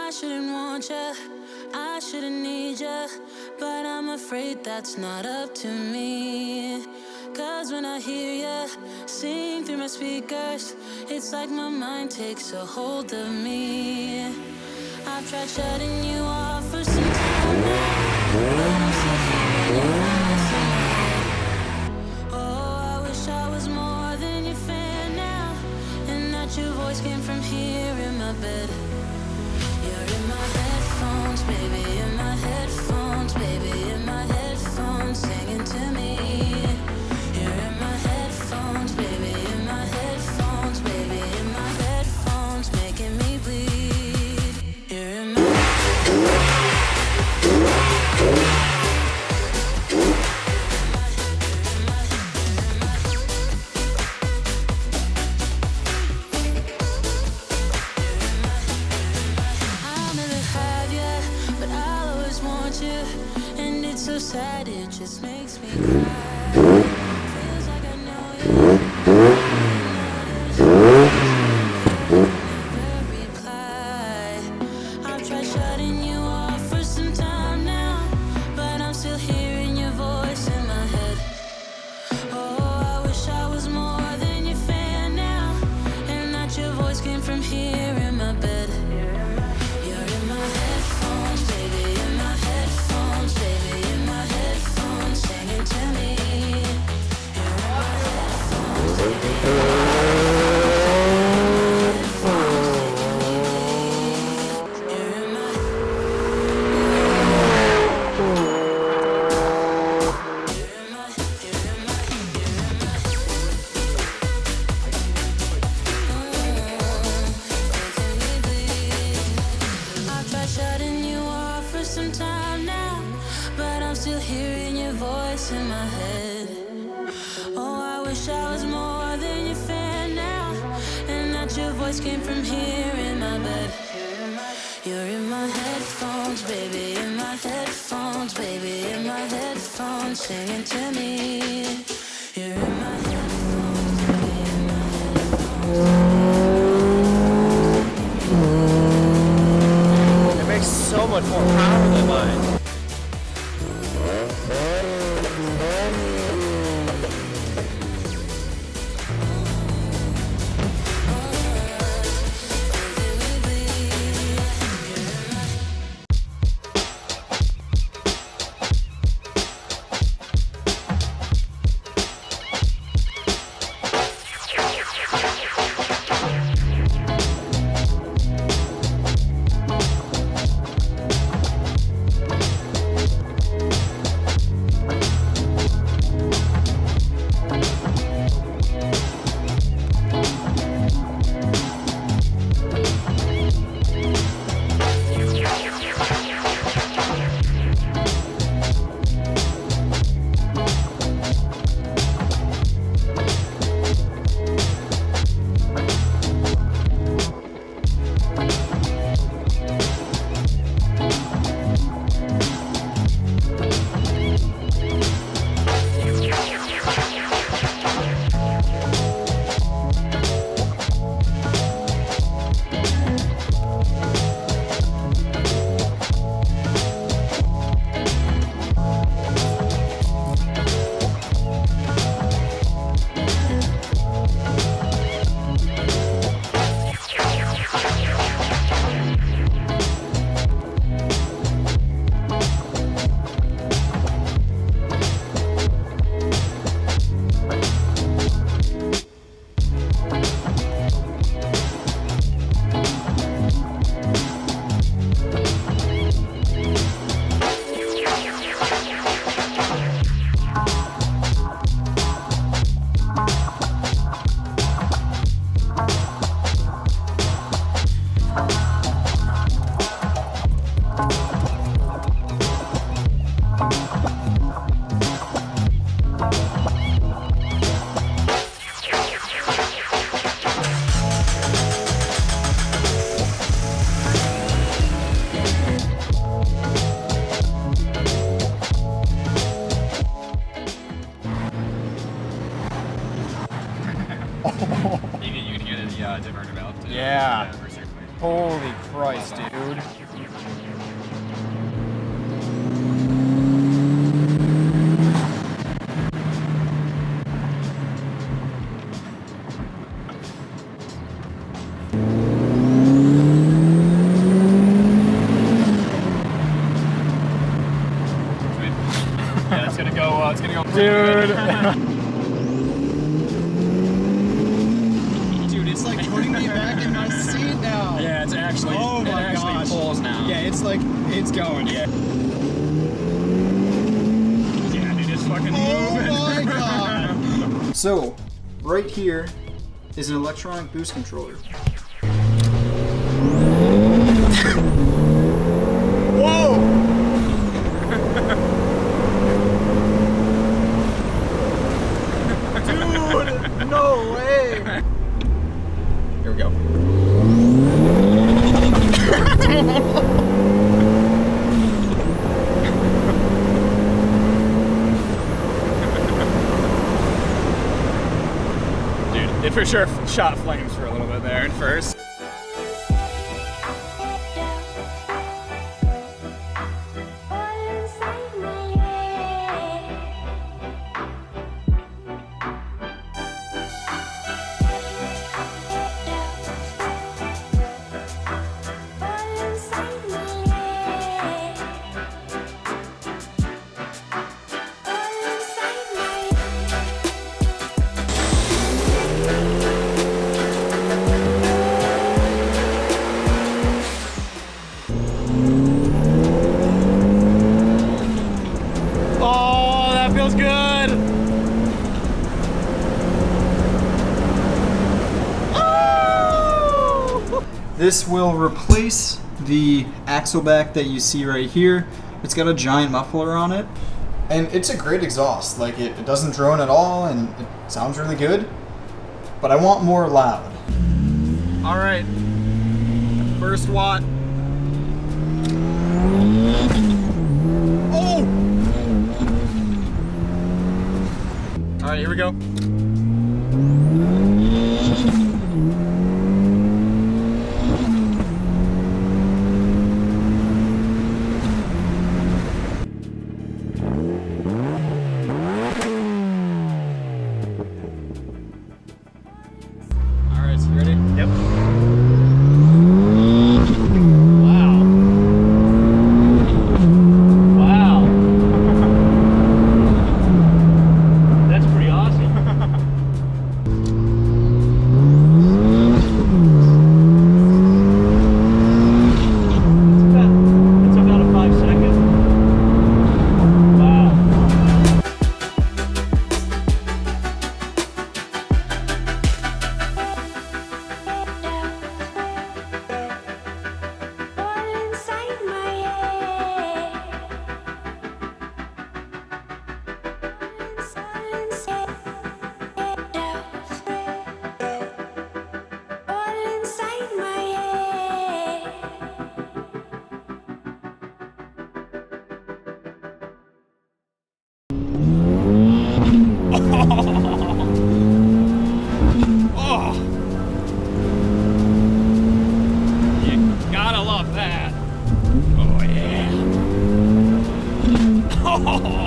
I shouldn't want ya, I shouldn't need ya, but I'm afraid that's not up to me. Cause when I hear ya sing through my speakers, it's like my mind takes a hold of me. I've tried shutting you off for some time now, but I'm still hearing your voice in my head. Oh, I wish I was more than your fan now, and that your voice came from here in my bed. You're in my headphones, baby, in my headphones, baby, in my headphones, singing to me. You're in my headphones, baby, in my headphones, baby, in my headphones, making me bleed. You're in my so sad, it just makes me cry. Feels like I know you, never reply. I've tried shutting you off for some time now, but I'm still hearing your voice in my head. Oh, I wish I was more than your fan now, and that your voice came from here in my bed. You're in my headphones, baby, in my headphones, baby, in my headphones, singing to me. You're in my headphones, baby. Shutting you off for some time now, but I'm still hearing your voice in my head. Oh, I wish I was more than your fan now, and that your voice came from here in my bed. You're in my headphones, baby, in my headphones, baby, in my headphones, singing to me. You're in my headphones, baby, in my headphones. So much more power than mine. You can hear the diverter valve too. Yeah. For circulation. Holy Christ, dude. Yeah, it's gonna go, Dude. Dude, it's like putting me back in my seat now. Yeah, it's actually, Oh my gosh. pulls now. Yeah, it's like, it's going, yeah. Yeah, dude, it's fucking Oh moving. my god. So, right here is an electronic boost controller. Whoa! Dude, no way! Here we go. Dude, it for sure shot flames for a little bit there at first. Oh, that feels good. This will replace the Axleback that you see right here. It's got a giant muffler on it. And it's a great exhaust. Like, it doesn't drone at all, and it sounds really good. But I want more loud. All right, first watt. Oh! All right, here we go. All right, so you ready? Yep. Wow. Wow. That's pretty awesome. It's about a 5 second. Wow. Oh. You gotta love that. Oh yeah. Oh.